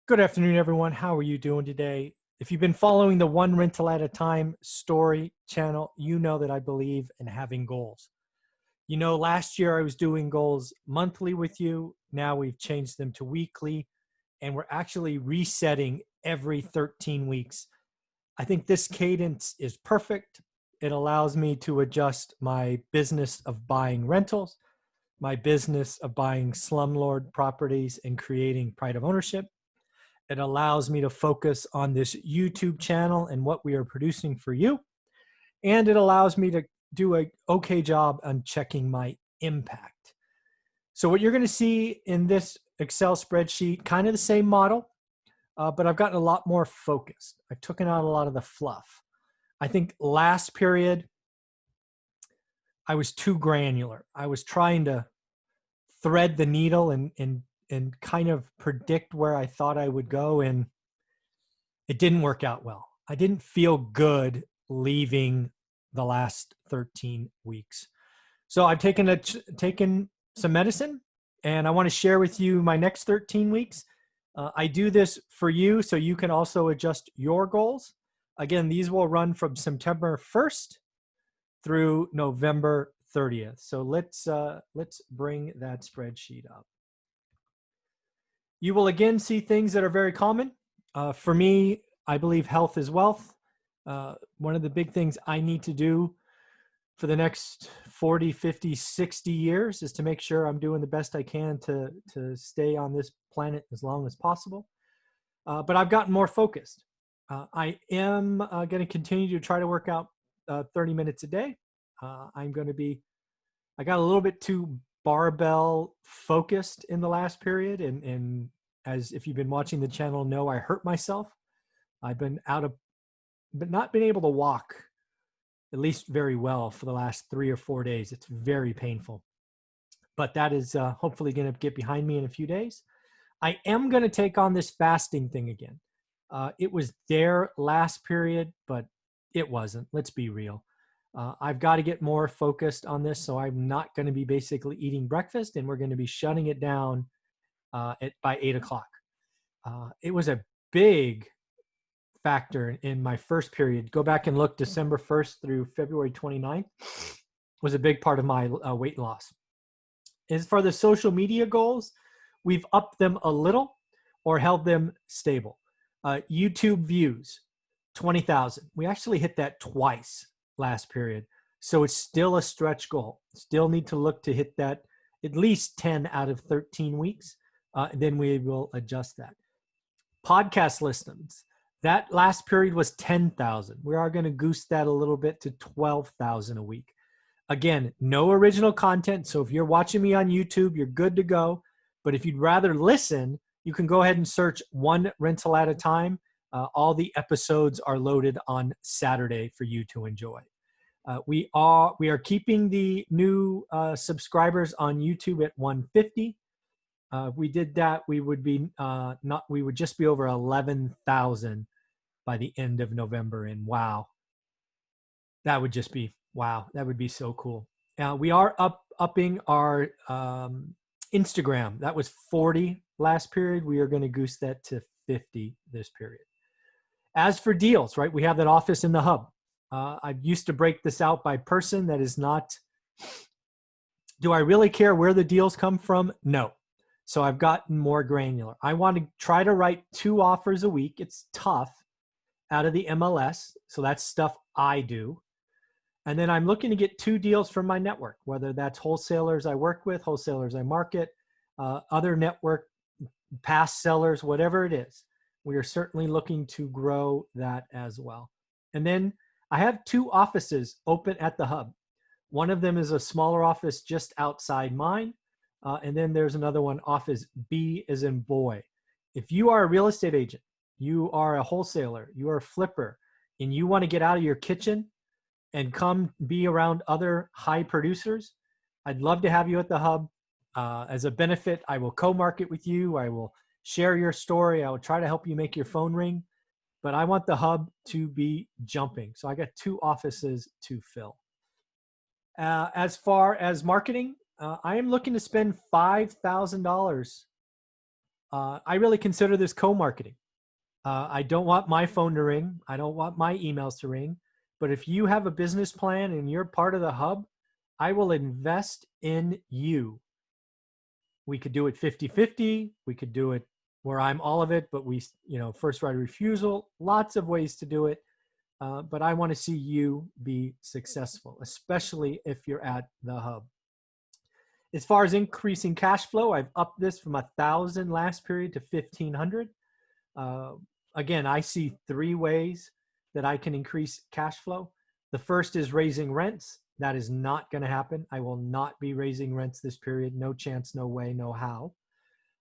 Good afternoon, everyone. How are you doing today? If you've been following the One Rental at a Time story channel, you know that I believe in having goals. You know, last year I was doing goals monthly with you. Now we've changed them to weekly, and we're actually resetting every 13 weeks. I think this cadence is perfect. It allows me to adjust my business of buying rentals, my business of buying slumlord properties and creating pride of ownership. It allows me to focus on this YouTube channel and what we are producing for you. And it allows me to do an okay job on checking my impact. So what you're going to see in this Excel spreadsheet, kind of the same model, but I've gotten a lot more focused. I've taken out a lot of the fluff. I think last period, I was too granular. I was trying to thread the needle and kind of predict where I thought I would go, and it didn't work out well. I didn't feel good leaving the last 13 weeks. So I've taken some medicine, and I want to share with you my next 13 weeks. I do this for you so you can also adjust your goals. Again, these will run from September 1st through November 30th. So let's bring that spreadsheet up. You will again see things that are very common. For me, I believe health is wealth. One of the big things I need to do for the next 40, 50, 60 years is to make sure I'm doing the best I can to stay on this planet as long as possible. But I've gotten more focused. I am going to continue to try to work out 30 minutes a day. I got a little bit too barbell focused in the last period. And as if you've been watching the channel know, I hurt myself. I've been not been able to walk at least very well for the last 3 or 4 days. It's very painful, but that is hopefully going to get behind me in a few days. I am going to take on this fasting thing again. It was there last period, but it wasn't. Let's be real. I've got to get more focused on this. So I'm not going to be basically eating breakfast, and we're going to be shutting it down by 8 o'clock. It was a big factor in my first period. Go back and look, December 1st through February 29th was a big part of my weight loss. As for the social media goals, we've upped them a little or held them stable. YouTube views, 20,000. We actually hit that twice last period. So it's still a stretch goal. Still need to look to hit that at least 10 out of 13 weeks. Then we will adjust that. Podcast listens. That last period was 10,000. We are going to goose that a little bit to 12,000 a week. Again, no original content. So if you're watching me on YouTube, you're good to go. But if you'd rather listen, you can go ahead and search One Rental at a Time. All the episodes are loaded on Saturday for you to enjoy. We are keeping the new subscribers on YouTube at 150. If we did that, we would just be over 11,000 by the end of November. And wow, that would just be wow. That would be so cool. We are upping our Instagram. That was 40 last period. We are going to goose that to 50 this period. As for deals, right? We have that office in the hub. I used to break this out by person. That is not. Do I really care where the deals come from? No. So I've gotten more granular. I want to try to write 2 offers a week. It's tough out of the MLS. So that's stuff I do. And then I'm looking to get 2 deals from my network, whether that's wholesalers I work with, wholesalers I market, other network past sellers, whatever it is. We are certainly looking to grow that as well. And then I have 2 offices open at the hub. One of them is a smaller office just outside mine. And then there's another one, office B as in boy. If you are a real estate agent, you are a wholesaler, you are a flipper, and you want to get out of your kitchen and come be around other high producers, I'd love to have you at the hub. As a benefit, I will co-market with you. I will share your story. I will try to help you make your phone ring. But I want the hub to be jumping. So I got 2 offices to fill. As far as marketing, I am looking to spend $5,000 I really consider this co-marketing. I don't want my phone to ring. I don't want my emails to ring. But if you have a business plan and you're part of the hub, I will invest in you. We could do it 50-50. We could do it where I'm all of it, but we, first right of refusal, lots of ways to do it. But I want to see you be successful, especially if you're at the hub. As far as increasing cash flow, I've upped this from 1,000 last period to 1,500. Again, I see 3 ways that I can increase cash flow. The first is raising rents. That is not going to happen. I will not be raising rents this period. No chance, no way, no how.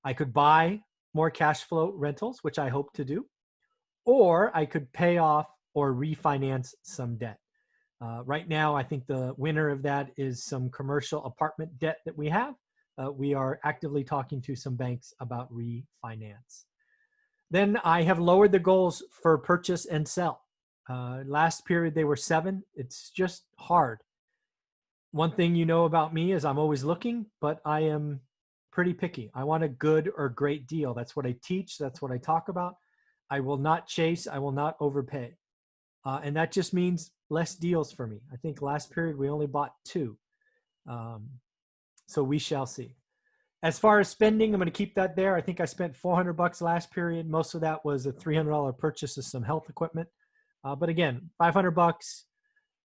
I could buy more cash flow rentals, which I hope to do, or I could pay off or refinance some debt. Right now, I think the winner of that is some commercial apartment debt that we have. We are actively talking to some banks about refinance. Then I have lowered the goals for purchase and sell. Last period, they were 7. It's just hard. One thing you know about me is I'm always looking, but I am pretty picky. I want a good or great deal. That's what I teach. That's what I talk about. I will not chase. I will not overpay. And that just means less deals for me. I think last period we only bought 2. So we shall see. As far as spending, I'm going to keep that there. I think I spent $400 last period. Most of that was a $300 purchase of some health equipment. But again, $500,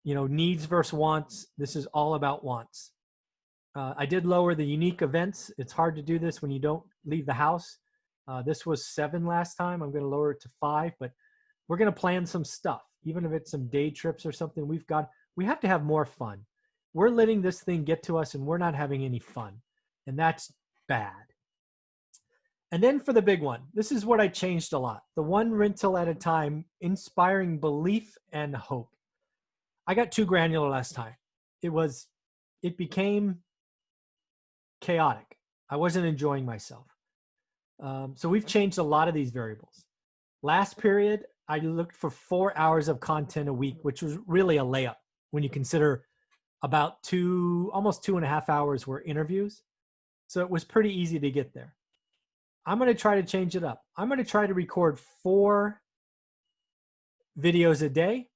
needs versus wants. This is all about wants. I did lower the unique events. It's hard to do this when you don't leave the house. This was 7 last time. I'm going to lower it to 5, but we're going to plan some stuff. Even if it's some day trips or something, we have to have more fun. We're letting this thing get to us and we're not having any fun. And that's bad. And then for the big one, this is what I changed a lot. The 1 rental at a time, inspiring belief and hope. I got too granular last time. It became chaotic. I wasn't enjoying myself. So we've changed a lot of these variables. Last period, I looked for 4 hours of content a week, which was really a layup when you consider about almost 2.5 hours were interviews. So it was pretty easy to get there. I'm going to try to change it up. I'm going to try to record 4 videos a day,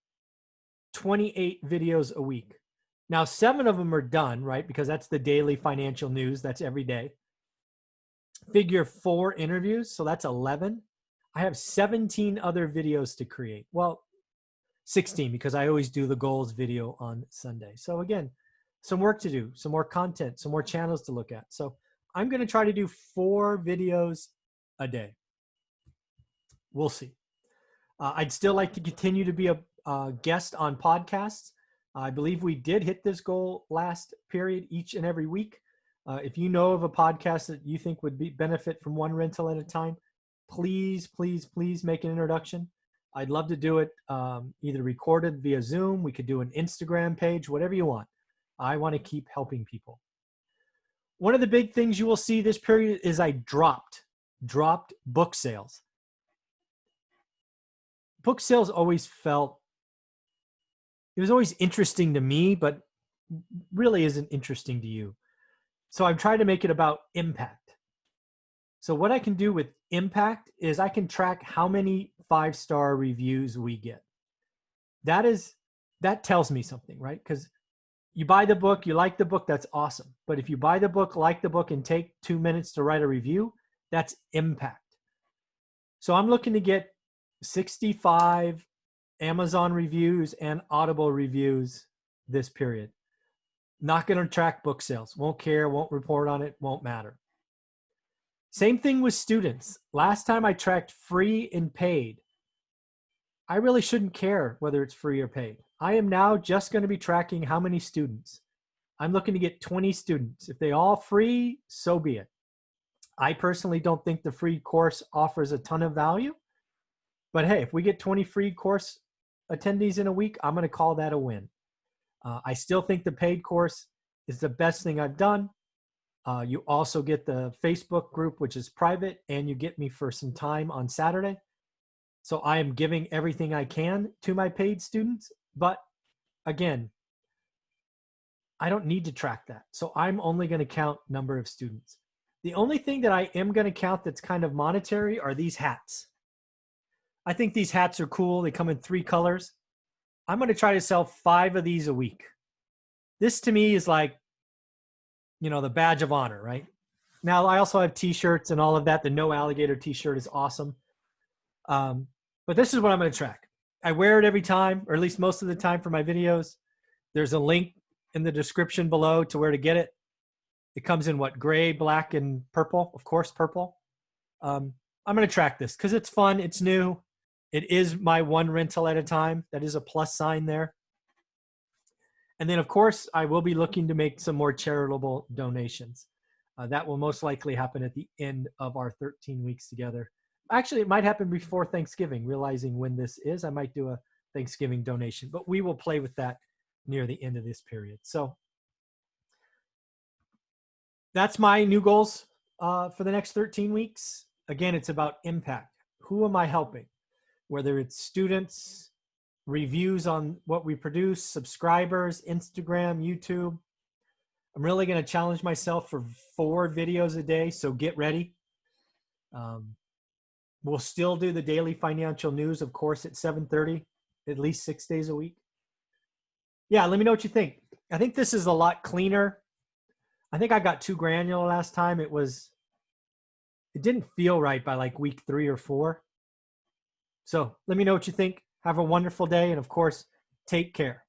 28 videos a week. Now, 7 of them are done, right? Because that's the daily financial news. That's every day. Figure 4 interviews. So that's 11. I have 17 other videos to create. Well, 16 because I always do the goals video on Sunday. So again, some work to do, some more content, some more channels to look at. So I'm going to try to do 4 videos a day. We'll see. I'd still like to continue to be a guest on podcasts. I believe we did hit this goal last period each and every week. If you know of a podcast that you think would benefit from 1 rental at a time, please, please, please make an introduction. I'd love to do it either recorded via Zoom. We could do an Instagram page, whatever you want. I want to keep helping people. One of the big things you will see this period is I dropped book sales. Book sales always it was always interesting to me, but really isn't interesting to you. So I've tried to make it about impact. So what I can do with impact is I can track how many 5-star reviews we get. That tells me something, right? Because you buy the book, you like the book, that's awesome. But if you buy the book, like the book, and take 2 minutes to write a review, that's impact. So I'm looking to get 65 Amazon reviews and Audible reviews this period. Not going to track book sales. Won't care, won't report on it, won't matter. Same thing with students. Last time I tracked free and paid. I really shouldn't care whether it's free or paid. I am now just going to be tracking how many students. I'm looking to get 20 students. If they all free, so be it. I personally don't think the free course offers a ton of value. But hey, if we get 20 free course attendees in a week, I'm going to call that a win. I still think the paid course is the best thing I've done. You also get the Facebook group, which is private, and you get me for some time on Saturday. So I am giving everything I can to my paid students. But again, I don't need to track that. So I'm only going to count number of students. The only thing that I am going to count that's kind of monetary are these hats. I think these hats are cool. They come in 3 colors. I'm going to try to sell 5 of these a week. This to me is like, you know, the badge of honor, right? Now, I also have t-shirts and all of that. The no alligator t-shirt is awesome. But this is what I'm going to track. I wear it every time, or at least most of the time for my videos. There's a link in the description below to where to get it. It comes in what? Gray, black, and purple. Of course, purple. I'm going to track this because it's fun. It's new. It is my 1 rental at a time. That is a plus sign there. And then, of course, I will be looking to make some more charitable donations. That will most likely happen at the end of our 13 weeks together. Actually, it might happen before Thanksgiving, realizing when this is. I might do a Thanksgiving donation, but we will play with that near the end of this period. So that's my new goals for the next 13 weeks. Again, it's about impact. Who am I helping? Whether it's students, reviews on what we produce, subscribers, Instagram, YouTube. I'm really going to challenge myself for 4 videos a day, so get ready. We'll still do the daily financial news, of course, at 7:30, at least 6 days a week. Yeah, let me know what you think. I think this is a lot cleaner. I think I got too granular last time. It didn't feel right by like week 3 or 4. So let me know what you think. Have a wonderful day. And of course, take care.